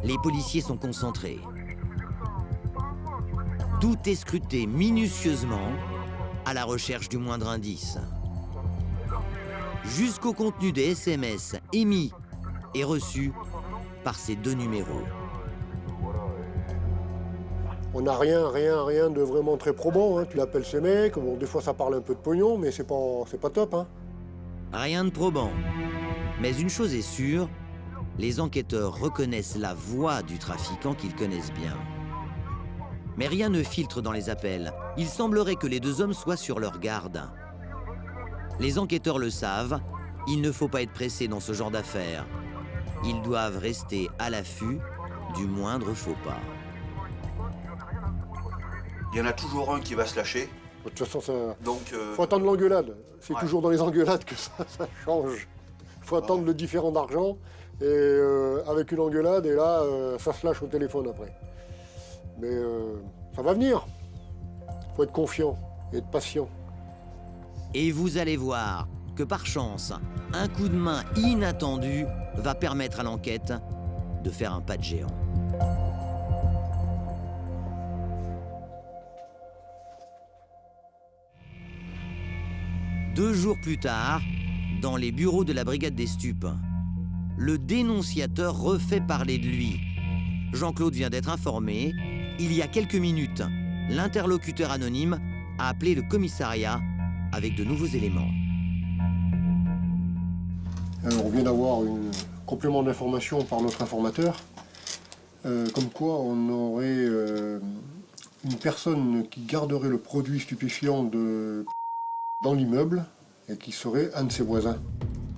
les policiers sont concentrés. Tout est scruté minutieusement à la recherche du moindre indice. Jusqu'au contenu des SMS émis et reçus par ces deux numéros. On n'a rien de vraiment très probant. Hein. Tu l'appelles ces mecs, bon, des fois ça parle un peu de pognon, mais c'est pas top. Hein. Rien de probant. Mais une chose est sûre, les enquêteurs reconnaissent la voix du trafiquant qu'ils connaissent bien. Mais rien ne filtre dans les appels. Il semblerait que les deux hommes soient sur leur garde. Les enquêteurs le savent, il ne faut pas être pressé dans ce genre d'affaires. Ils doivent rester à l'affût du moindre faux pas. Il y en a toujours un qui va se lâcher. De toute façon, ça... Donc, faut attendre l'engueulade. C'est ouais. toujours dans les engueulades que ça change. Il faut attendre le différend d'argent, et avec une engueulade, et là, ça se lâche au téléphone après. Mais ça va venir. Il faut être confiant et être patient. Et vous allez voir que par chance, un coup de main inattendu va permettre à l'enquête de faire un pas de géant. Deux jours plus tard, dans les bureaux de la brigade des stupes, le dénonciateur refait parler de lui. Jean-Claude vient d'être informé. Il y a quelques minutes, l'interlocuteur anonyme a appelé le commissariat avec de nouveaux éléments. On vient d'avoir un complément d'information par notre informateur, comme quoi on aurait une personne qui garderait le produit stupéfiant dans l'immeuble et qui serait un de ses voisins.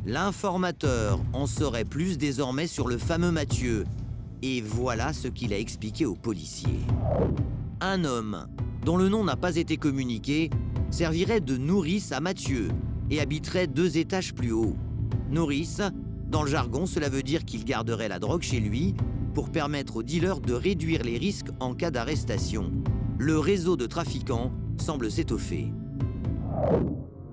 L'informateur en saurait plus désormais sur le fameux Mathieu. Et voilà ce qu'il a expliqué aux policiers. Un homme, dont le nom n'a pas été communiqué, servirait de nourrice à Mathieu et habiterait 2 étages plus haut. Nourrice, dans le jargon, cela veut dire qu'il garderait la drogue chez lui pour permettre aux dealers de réduire les risques en cas d'arrestation. Le réseau de trafiquants semble s'étoffer.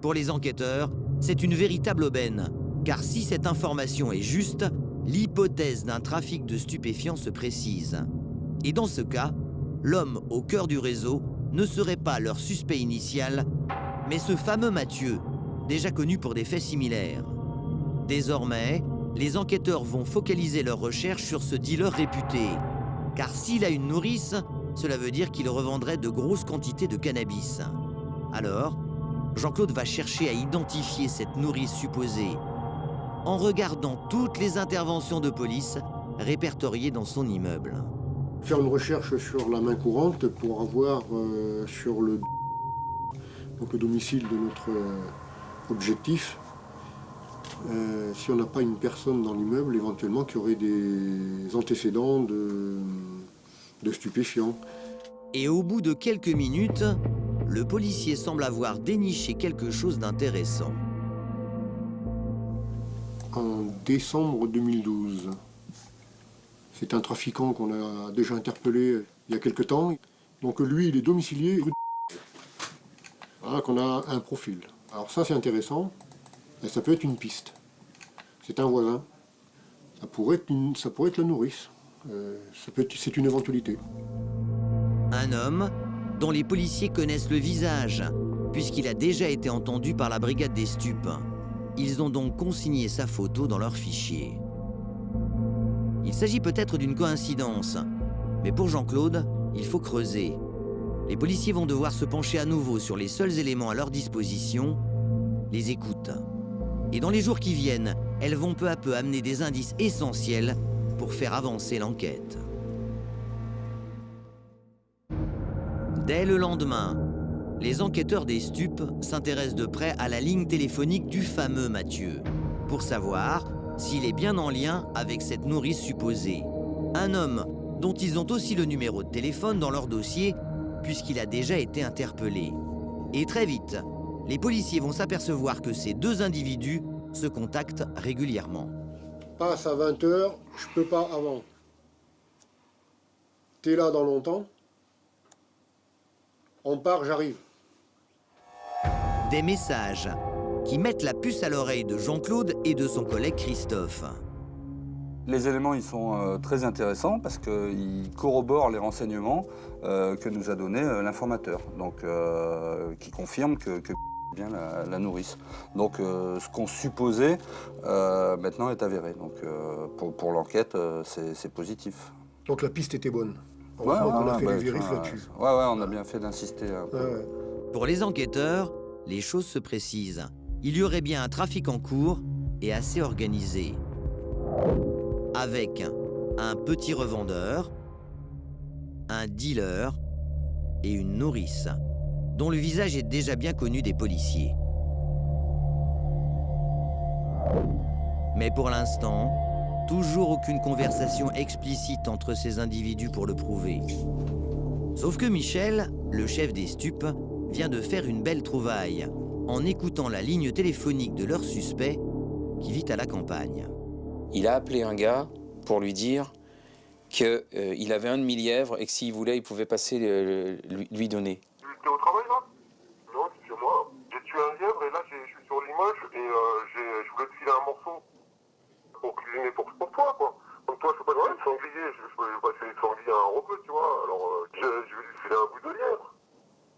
Pour les enquêteurs, c'est une véritable aubaine, car si cette information est juste, l'hypothèse d'un trafic de stupéfiants se précise. Et dans ce cas, l'homme au cœur du réseau ne serait pas leur suspect initial, mais ce fameux Mathieu, déjà connu pour des faits similaires. Désormais, les enquêteurs vont focaliser leurs recherches sur ce dealer réputé, car s'il a une nourrice, cela veut dire qu'il revendrait de grosses quantités de cannabis. Alors, Jean-Claude va chercher à identifier cette nourrice supposée en regardant toutes les interventions de police répertoriées dans son immeuble. Faire une recherche sur la main courante pour avoir sur le domicile de notre objectif, si on n'a pas une personne dans l'immeuble éventuellement qui aurait des antécédents de stupéfiants. Et au bout de quelques minutes, le policier semble avoir déniché quelque chose d'intéressant. En décembre 2012, c'est un trafiquant qu'on a déjà interpellé il y a quelque temps. Donc lui, il est domicilié rue de... Voilà, qu'on a un profil. Alors ça, c'est intéressant. Et ça peut être une piste. C'est un voisin. Ça pourrait être la nourrice. C'est une éventualité. Un homme dont les policiers connaissent le visage, puisqu'il a déjà été entendu par la brigade des stupes. Ils ont donc consigné sa photo dans leur fichier. Il s'agit peut-être d'une coïncidence, mais pour Jean-Claude, il faut creuser. Les policiers vont devoir se pencher à nouveau sur les seuls éléments à leur disposition, les écoutes. Et dans les jours qui viennent, elles vont peu à peu amener des indices essentiels pour faire avancer l'enquête. Dès le lendemain, les enquêteurs des stupes s'intéressent de près à la ligne téléphonique du fameux Mathieu, pour savoir s'il est bien en lien avec cette nourrice supposée. Un homme dont ils ont aussi le numéro de téléphone dans leur dossier, puisqu'il a déjà été interpellé. Et très vite, les policiers vont s'apercevoir que ces deux individus se contactent régulièrement. Passe à 20 h, je peux pas avant. T'es là dans longtemps. On part, j'arrive. Des messages qui mettent la puce à l'oreille de Jean-Claude et de son collègue Christophe. Les éléments ils sont très intéressants parce qu'ils corroborent les renseignements que nous a donnés l'informateur, donc qui confirme que bien la nourrice. Donc ce qu'on supposait maintenant est avéré. Donc pour l'enquête, c'est positif. Donc la piste était bonne. Ouais, On a fait les vérifs là-dessus. Ouais, on a bien fait d'insister un peu. Ouais. Pour les enquêteurs, les choses se précisent. Il y aurait bien un trafic en cours et assez organisé. Avec un petit revendeur, un dealer et une nourrice, dont le visage est déjà bien connu des policiers. Mais pour l'instant, toujours aucune conversation explicite entre ces individus pour le prouver. Sauf que Michel, le chef des stupes, vient de faire une belle trouvaille en écoutant la ligne téléphonique de leur suspect qui vit à la campagne. Il a appelé un gars pour lui dire qu'il avait un demi-lièvre et que s'il voulait, il pouvait passer lui donner. T'es au travail là? Non, c'est chez moi. J'ai tué un lièvre et là je suis sur Limoges et je voulais te filer un morceau pour cuisiner pour toi quoi. Donc toi je peux pas te de sanglier, je peux pas essayer de sanglier à un rebeu tu vois, alors je vais lui filer un bout de lièvre.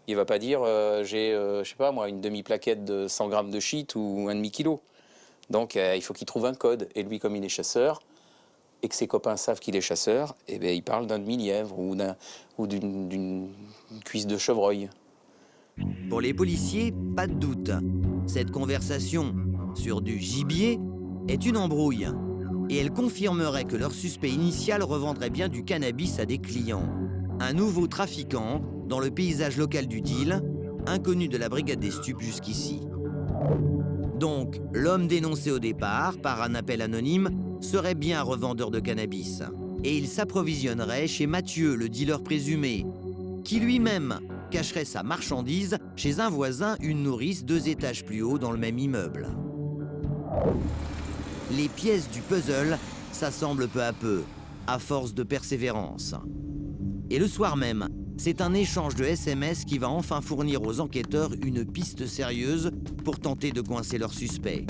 Il va pas dire j'ai, je sais pas moi, une demi-plaquette de 100 grammes de shit ou un demi-kilo. Donc il faut qu'il trouve un code. Et lui, comme il est chasseur, et que ses copains savent qu'il est chasseur, eh bien, il parle d'un demi-lièvre ou d'une cuisse de chevreuil. Pour les policiers, pas de doute. Cette conversation sur du gibier est une embrouille. Et elle confirmerait que leur suspect initial revendrait bien du cannabis à des clients. Un nouveau trafiquant dans le paysage local du deal, inconnu de la brigade des stupes jusqu'ici. Donc, l'homme dénoncé au départ, par un appel anonyme, serait bien revendeur de cannabis. Et il s'approvisionnerait chez Mathieu, le dealer présumé, qui lui-même cacherait sa marchandise chez un voisin, une nourrice 2 étages plus haut dans le même immeuble. Les pièces du puzzle s'assemblent peu à peu, à force de persévérance. Et le soir même, c'est un échange de SMS qui va enfin fournir aux enquêteurs une piste sérieuse pour tenter de coincer leur suspect.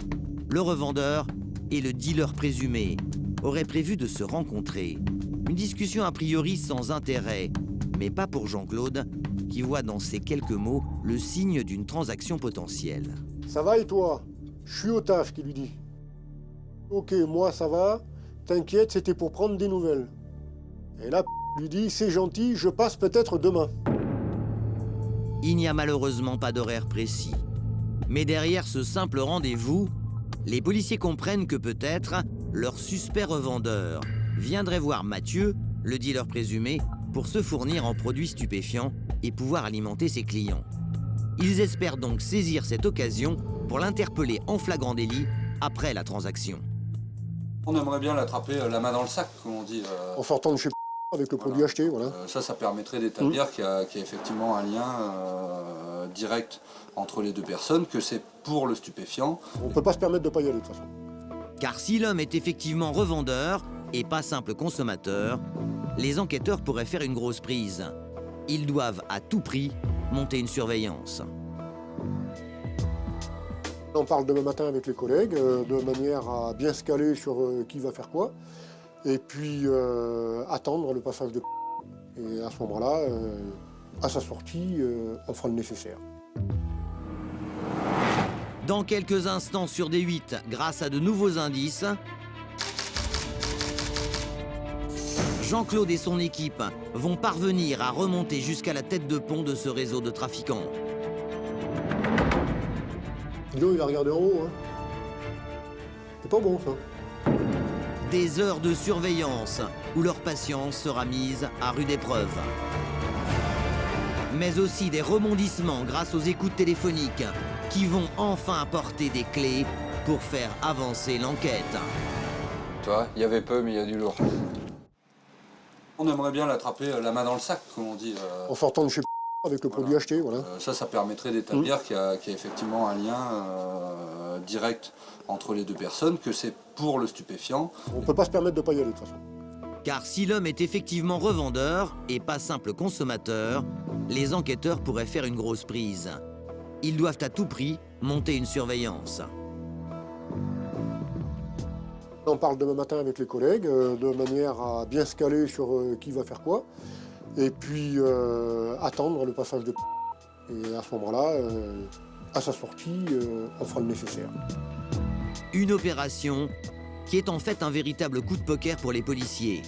Le revendeur et le dealer présumé auraient prévu de se rencontrer. Une discussion a priori sans intérêt, mais pas pour Jean-Claude, qui voit dans ces quelques mots le signe d'une transaction potentielle. Ça va et toi? Je suis au taf, qui lui dit. Ok, moi ça va, t'inquiète, c'était pour prendre des nouvelles. Et là, lui dit, c'est gentil, je passe peut-être demain. Il n'y a malheureusement pas d'horaire précis. Mais derrière ce simple rendez-vous, les policiers comprennent que peut-être leur suspect revendeur viendrait voir Mathieu, le dealer présumé, pour se fournir en produits stupéfiants et pouvoir alimenter ses clients. Ils espèrent donc saisir cette occasion pour l'interpeller en flagrant délit après la transaction. On aimerait bien l'attraper la main dans le sac, comme on dit. En sortant de chez avec le produit acheté, voilà. Ça permettrait d'établir qu'il y a effectivement un lien direct entre les deux personnes, que c'est pour le stupéfiant. On ne peut pas se permettre de ne pas y aller de toute façon. Car si l'homme est effectivement revendeur et pas simple consommateur, les enquêteurs pourraient faire une grosse prise. Ils doivent à tout prix monter une surveillance. On parle demain matin avec les collègues, de manière à bien se caler sur qui va faire quoi. Et puis attendre le passage de... Et à ce moment-là, à sa sortie, on fera le nécessaire. Dans quelques instants sur D8, grâce à de nouveaux indices, Jean-Claude et son équipe vont parvenir à remonter jusqu'à la tête de pont de ce réseau de trafiquants. Guido, il a regardé en haut, hein. C'est pas bon, ça. Des heures de surveillance où leur patience sera mise à rude épreuve. Mais aussi des rebondissements grâce aux écoutes téléphoniques qui vont enfin apporter des clés pour faire avancer l'enquête. Tu vois, il y avait peu, mais il y a du lourd. On aimerait bien l'attraper la main dans le sac, comme on dit. En sortant de chez avec le produit acheté, voilà. Ça permettrait d'établir qu'il y a effectivement un lien direct entre les deux personnes, que c'est pour le stupéfiant. On ne peut pas se permettre de ne pas y aller de toute façon. Car si l'homme est effectivement revendeur et pas simple consommateur, les enquêteurs pourraient faire une grosse prise. Ils doivent à tout prix monter une surveillance. On parle demain matin avec les collègues, de manière à bien se caler sur qui va faire quoi, et puis attendre le passage de... Et à ce moment-là, à sa sortie, on fera le nécessaire. Une opération qui est en fait un véritable coup de poker pour les policiers.